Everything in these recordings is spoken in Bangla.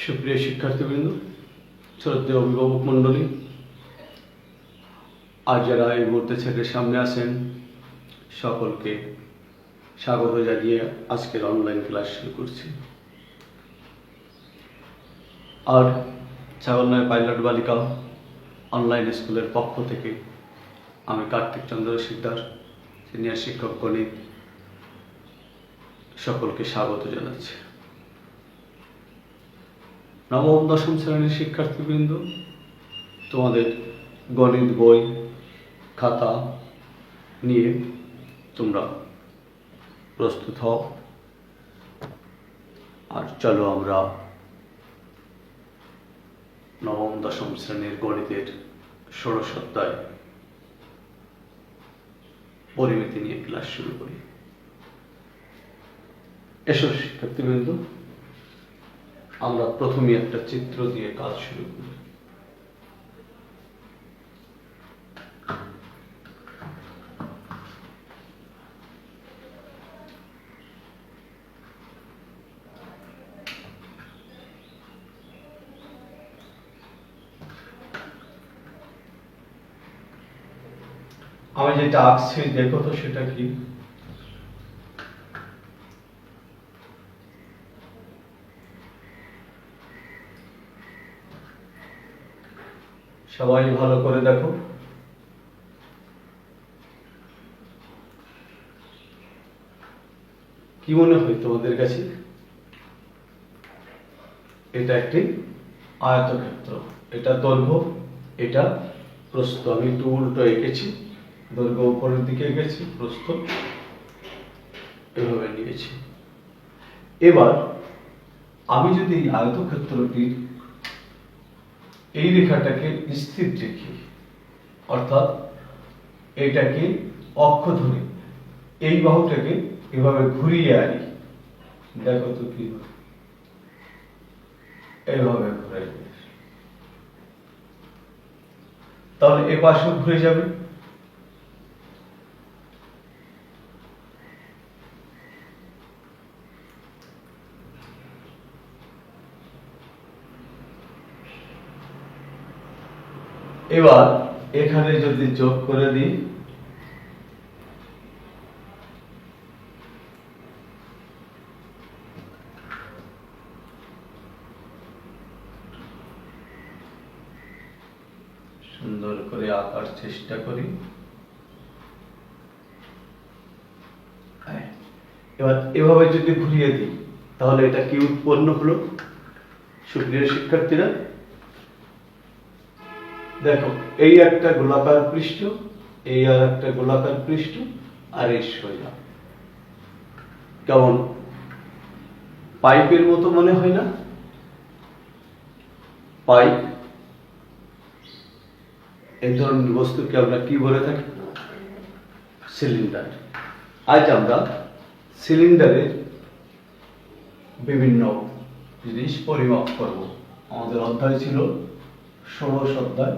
সুপ্রিয় শিক্ষার্থীবৃন্দ, শ্রদ্ধেয় অভিভাবক মণ্ডলী, আর যারা এই মুহূর্তে ছেলের সামনে আছেন সকলকে স্বাগত জানিয়ে আজকের অনলাইন ক্লাস শুরু করছি। আর ছাগলনয় পাইলট বালিকা অনলাইন স্কুলের পক্ষ থেকে আমি কার্তিক চন্দ্র শিকদার, সিনিয়র শিক্ষক গণিত, সকলকে স্বাগত জানাচ্ছি। নবম দশম শ্রেণীর শিক্ষার্থীবৃন্দ, তোমাদের গণিত বই খাতা নিয়ে তোমরা প্রস্তুত হও। আর চলো আমরা নবম দশম শ্রেণীর গণিতের ষোড়শ অধ্যায় পরিমিতি নিয়ে ক্লাস শুরু করি। এসো শিক্ষার্থীবৃন্দ, আমরা প্রথমে একটা চিত্র দিয়ে কাজ শুরু করি। আমি যেটা আঁকছি দেখো তো সেটা কি? সবাই ভালো করে দেখো। কি মনে হয় তোমাদের কাছে? এটা একটি আয়তক্ষেত্র, এটা দৈর্ঘ্য, এটা প্রস্থ। আমি একটু উল্টো এঁকেছি, দৈর্ঘ্য উপরের দিকে এঁকেছি, প্রস্থ এভাবে নিয়েছি। এবার আমি যদি আয়তক্ষেত্রটির এই রেখাটাকে স্থির রেখি, অর্থাৎ এটাকে অক্ষ ধরে এই বাহুটাকে এভাবে ঘুরিয়ে আনি, দেখো তো কি হয়। এইভাবে ঘুরে তাহলে এ পাশে ঘুরে যাবে। এবার এখানে যদি যোগ করে দিই, সুন্দর করে আঁকার চেষ্টা করি। এবার এভাবে যদি ঘুরিয়ে দিই তাহলে এটা কি উৎপন্ন হলো? সুপ্রিয় শিক্ষার্থীরা দেখো, এই একটা গোলাকার পৃষ্ঠ, এই আর একটা গোলাকার পৃষ্ঠ, আর এই সোজা। কেমন পাইপের মতো মনে হয় না? পাইপ, এই ধরনের বস্তুকে আমরা কি বলে থাকি? সিলিন্ডার। আজ আমরা সিলিন্ডারের বিভিন্ন জিনিস পরিমাপ করব। আমাদের অধ্যায় ছিল ষোড়শ অধ্যায়।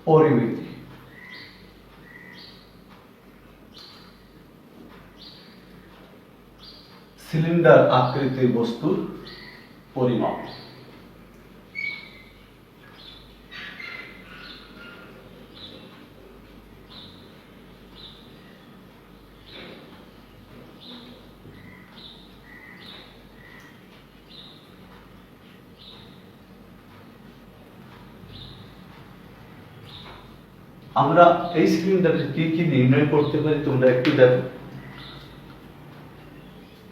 পরিমিতি। সিলিন্ডার আকৃতির বস্তুর পরিমাপ। আমরা এই সিলিন্ডারের কি কি নির্ণয় করতে পারি তোমরা একটু দেখো।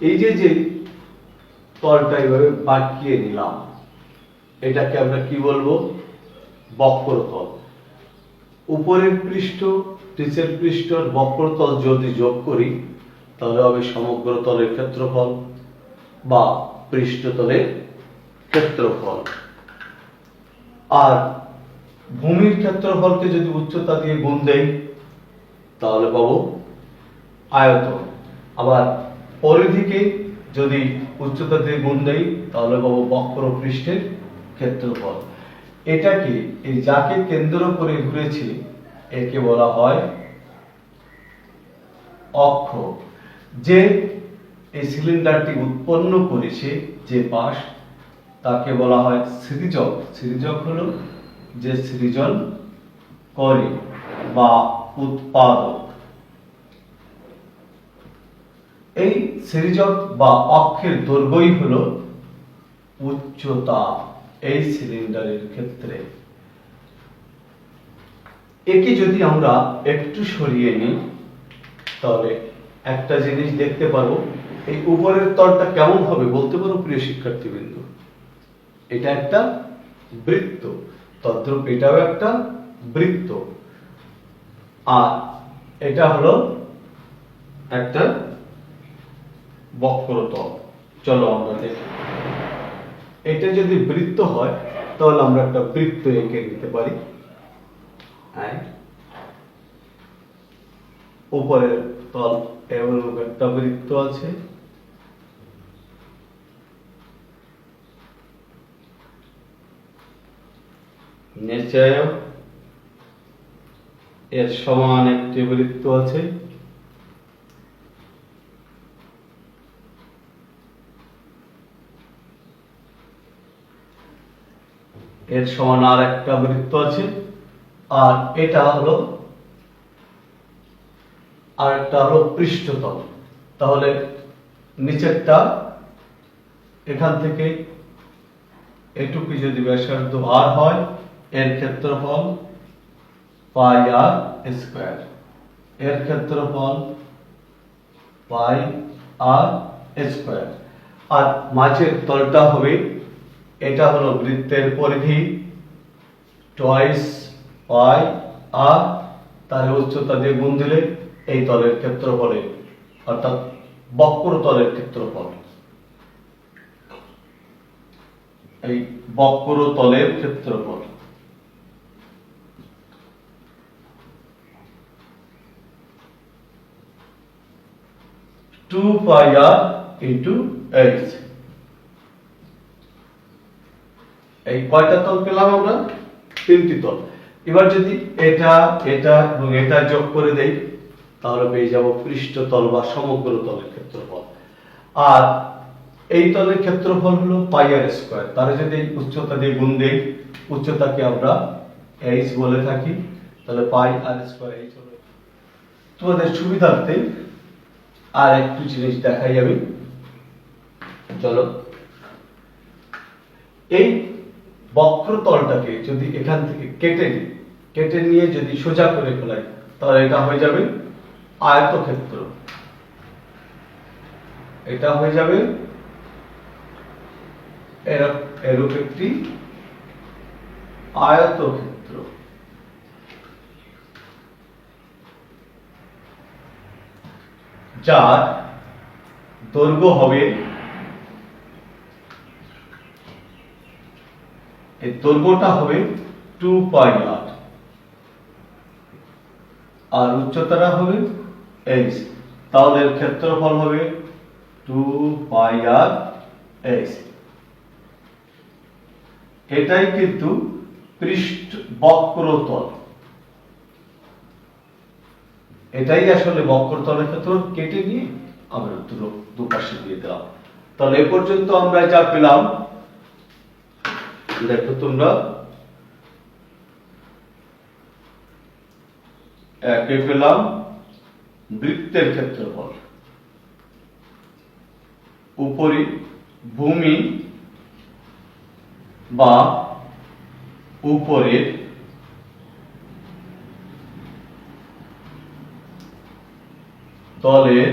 এই যে যে তলটা এইভাবে বাঁকিয়ে নিলাম, এটাকে আমরা কি বলবো? বক্রতল। উপরের পৃষ্ঠ নিচের পৃষ্ঠের বক্রতল যদি যোগ করি তাহলে হবে সমগ্র তলের ক্ষেত্রফল বা পৃষ্ঠতলের ক্ষেত্রফল। আর ভূমির ক্ষেত্রফলকে যদি উচ্চতা দিয়ে গুণ দেই তাহলে পাবো আয়তন। আবার পরিধিকে যদি উচ্চতা দিয়ে গুণ দেই তাহলে পাবো বক্র পৃষ্ঠের ক্ষেত্রফল। এটাকে, এই যাকে কেন্দ্র করে ঘুরেছে, একে বলা হয় অক্ষ। যে এই সিলিন্ডারটি উৎপন্ন করেছে, যে পাশ, তাকে বলা হয় সৃজক। সৃজক হলো যে সৃজন করে বা উৎপাদক। এই সৃজক বা অক্ষের দৈর্ঘ্যই হলো উচ্চতা এই সিলিন্ডারের ক্ষেত্রে। একে যদি আমরা একটু সরিয়ে নিই, তাহলে একটা জিনিস দেখতে পারবো। এই উপরের তলটা কেমন হবে বলতে পারো প্রিয় শিক্ষার্থীবৃন্দ? এটা একটা বৃত্ত, তদ্রূপ এটাও একটা বৃত্ত, আর এটা হলো একটা বক্রতল। চলো আমরা দেখি। এটা যদি বৃত্ত হয় তাহলে আমরা একটা বৃত্ত এঁকে নিতে পারি। উপরের তল এরকম একটা বৃত্ত আছে, নিচে এর সমান একটি বৃত্ত আছে, এর সমান আর একটা বৃত্ত আছে, আর এটা হলো আর একটা হলো পৃষ্ঠতল। তাহলে নিচেরটা এখান থেকে এটুকু যদি ব্যাসার্ধ আর হয়, এর ক্ষেত্রফল পাই আর স্কয়ার, এর ক্ষেত্রফল পাই আর স্কয়ার, আর মাঝের তলটা হবে, এটা হলো বৃত্তের পরিধি টয়েস পাই আর, তার উচ্চতা দিয়ে গুণ দিলে এই তলের ক্ষেত্রফলে, অর্থাৎ বক্রতলের ক্ষেত্রফল, এই বক্রতলের ক্ষেত্রফল। টু পাই আর ইন্টু এইচ। এই কয়টা তল পেলাম আমরা? তিনটি তল। এবার যদি এটা এটা এবং এটা যোগ করে দেই, তাহলে পেয়ে যাব পৃষ্ঠতল বা সমগ্র তলের ক্ষেত্রফল। আর এই তলের ক্ষেত্রফল হলো পাই আর স্কয়ার। তার যদি উচ্চতা দিয়ে গুণ দেই, উচ্চতাকে আমরা এইচ বলে থাকি, তাহলে পাই আর স্কয়ার এইচ হলো। তোমাদের সুবিধার্থে আর একটু জিনিস দেখাই আমি। চলো, এই বক্রতলটাকে যদি এখান থেকে কেটে নিয়ে যদি সোজা করে ফেলাই, তাহলে এটা হয়ে যাবে আয়তক্ষেত্র। এটা হয়ে যাবে এরূপ একটি আয়তক্ষেত্র, যার দৈর্ঘ্য হবে, এই দৈর্ঘ্যটা হবে 2 পাই আর, আর উচ্চতাটা হবে h। তাহলে এর ক্ষেত্রফল হবে 2 পাই আর h। এটাই কিন্তু বক্রতল, এটাই আসলে বক্রতলের ক্ষেত্রফল। কেটে নিয়ে আমরা দুপাশে দিয়ে দিলাম। তাহলে এ পর্যন্ত আমরা যা পেলাম, দেখো তোমরা, একে পেলাম বৃত্তের ক্ষেত্রফল, উপরি ভূমি বা উপরের তলের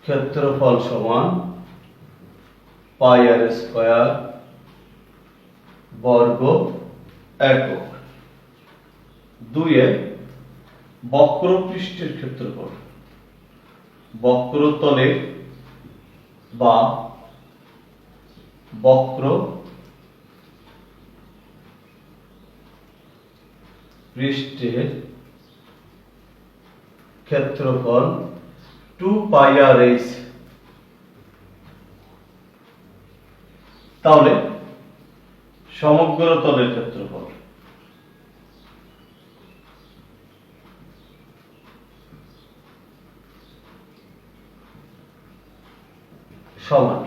ক্ষেত্রফল সমান পাই আর স্কয়ার বর্গ একক। 2 বক্রপৃষ্ঠের ক্ষেত্রফল, বক্রতলের বা বক্র পৃষ্ঠের ক্ষেত্রফল 2 পাই আর এইচ। তাহলে সমগ্র তলের ক্ষেত্রফল সমান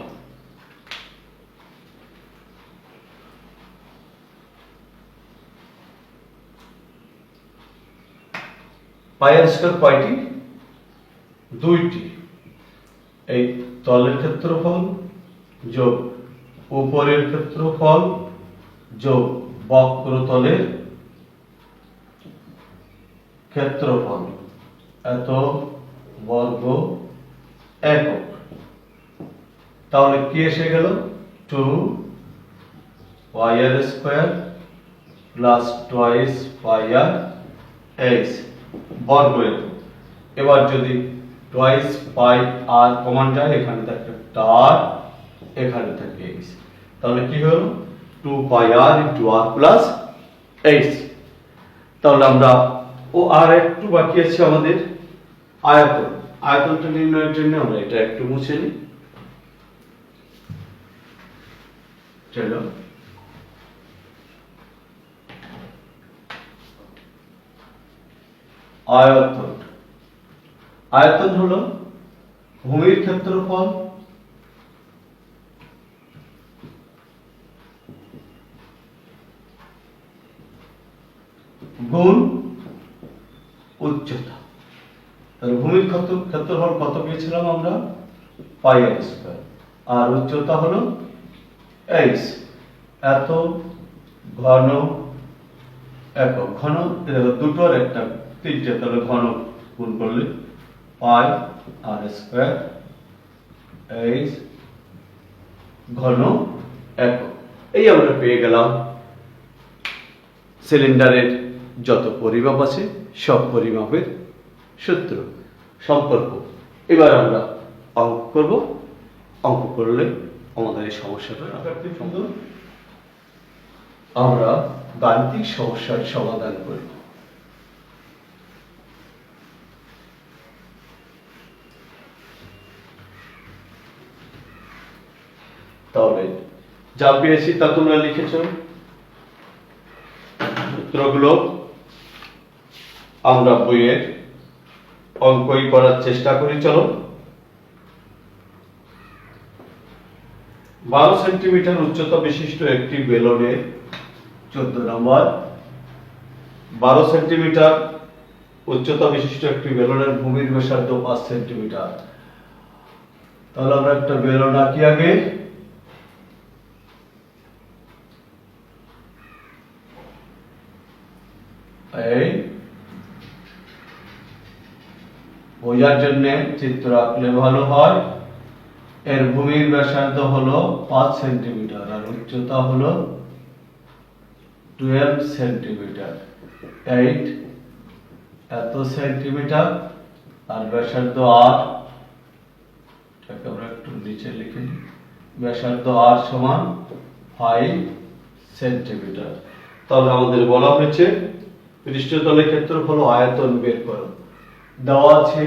পাই আর স্কয়ার কয়টি? দুইটি। এই তলের ক্ষেত্রফল যোগ উপরের ক্ষেত্রফল যোগ বক্রতলের ক্ষেত্রফল এত বর্গ একক। তাহলে কি এসে গেল? 2 স্কয়ার প্লাস টুয়াইস পাই আর এক্স বর্গ একক। এবার যদি টুয়াইস পাই আর কমন যায়, এখানে থাকে আর এখানে থাকে এক্স, তাহলে কি হলো 2 পাই আর ইনটু আর প্লাস এক্স। তাহলে আমরা আর একটু বাকি আছে আমাদের আয়তন। আয়তনটা নির্ণয়ের জন্য আমরা এটা একটু মুছে নিই। চলো আয়তন। আয়তন হলো ভূমির ক্ষেত্রফল গুণ উচ্চতা। তাহলে ভূমির ক্ষেত্রফল কত পেয়েছিলাম আমরা? পাই আর স্কয়ার, আর উচ্চতা হলো এক্স। এত ঘন একক। ঘন দুটো আর একটা তিনটে, তাহলে ঘন গুণ করলে পাই আর স্কয়ার এক্স ঘন একক। এই আমরা পেয়ে গেলাম সিলিন্ডারের যত পরিমাপ আছে সব পরিমাপের সূত্র সম্পর্ক। এবার আমরা অঙ্ক করব। অঙ্ক করলে আমাদের এই সমস্যাটা সুন্দর আমরা গাণিতিক সমস্যার সমাধান করি। তাহলে যা পেয়েছি তা তোমরা লিখেছ। সূত্রগুলো আমরা বইয়ের অঙ্কই করার চেষ্টা করি। চলো 12 সেন্টিমিটার উচ্চতা বিশিষ্ট একটি বেলুনের 14 নম্বর 12 সেন্টিমিটার উচ্চতা বিশিষ্ট একটি বেলুনের ভূমির ব্যাসার্ধ 5 সেন্টিমিটার। তাহলে আমরা একটা বেলুন আঁকি আগে। এই বোঝার জন্য চিত্র আঁকলে ভালো হয়। এর ভূমির ব্যাসার্ধ হলো 5 সেন্টিমিটার আর উচ্চতা হলো 12 সেন্টিমিটার। 8 এত সেন্টিমিটার আর ব্যাসার্ধ আর, এটাকে আমরা একটু নিচে লিখে নিই। ব্যাসার্ধ আর সমান 5 সেন্টিমিটার। তাহলে আমাদের বলা হয়েছে পৃষ্ঠতলের ক্ষেত্রফল আয়তন বের করো। দেওয়া আছে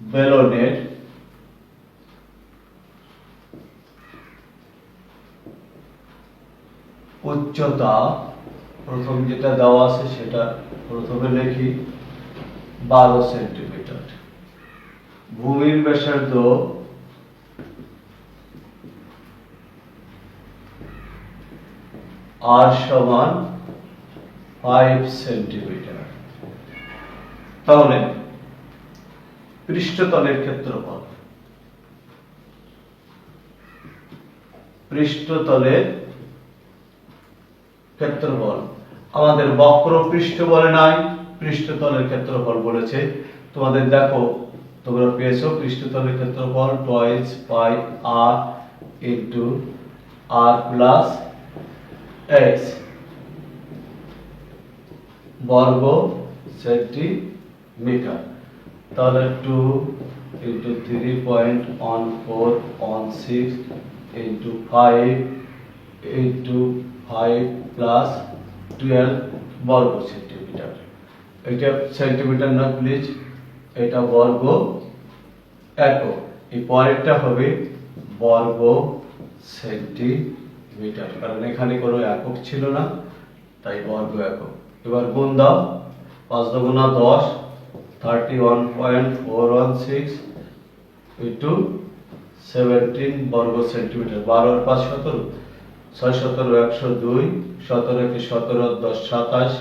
বেলুনের উচ্চতা, প্রথম যেটা দেওয়া আছে সেটা প্রথমে লিখি 12 সেন্টিমিটার। ভূমির ব্যাসার্ধ আর সমান 5 সেন্টিমিটার। তাহলে পৃষ্ঠতলের ক্ষেত্রফল, পৃষ্ঠতলের ক্ষেত্রফল আমাদের বক্র পৃষ্ঠ বলে নাই, পৃষ্ঠতলের ক্ষেত্রফল বলেছে। তোমাদের দেখো তোমরা পেয়েছো পৃষ্ঠতলের ক্ষেত্রফল টুয়াইস পাই আর ইনটু আর প্লাস এক্স বর্গ সেন্টিমিটার। তাহলে 2 into 3.1416 into 5 into 5 plus 12 বর্গ সেন্টিমিটার। এটা সেন্টিমিটার না প্লিজ, এটা বর্গ একক। এই পরেরটা হবে বর্গ সেন্টিমিটার, কারণ এখানে কোনো একক ছিল না, তাই বর্গ একক। এবার গুণ দাও, 5 দুগুণা 10, 31.416 ইন্টু 17 বর্গ সেন্টিমিটার। 12 আর 5 17, 6 17 102, 17 একে 17, 10 27,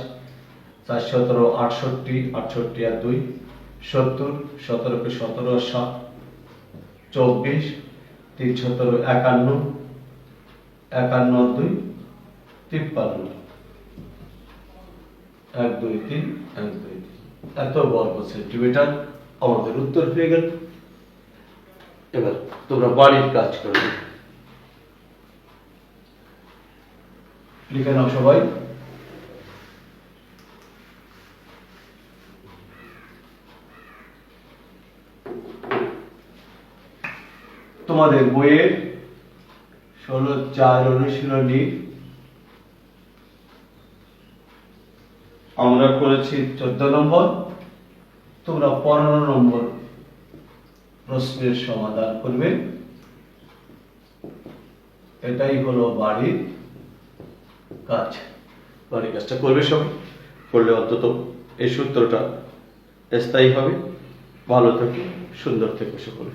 4 17 68, 68 আর 2 70, 17 কে 17 আর 7 24, 3 17 51, 51 আর 2 53, 1 2 3 1 2 3, এত বর্গ সেন্টিমিটার আমাদের উত্তর হয়ে গেল। এবার তোমরা বাড়ির কাজ করবে, লিখে নাও সবাই। তোমাদের বইয়ের 16-4 অনুশীলনী আমরা করেছি 14 নম্বর, তোমরা 15 নম্বর প্রশ্নের সমাধান করবে। এটাই হলো বাড়ির কাজ। বাড়ির কাজটা করবে সবাই, করলে অন্তত এই সূত্রটা স্থায়ী হবে। ভালো থেকো, সুন্দর থেকো সকলে।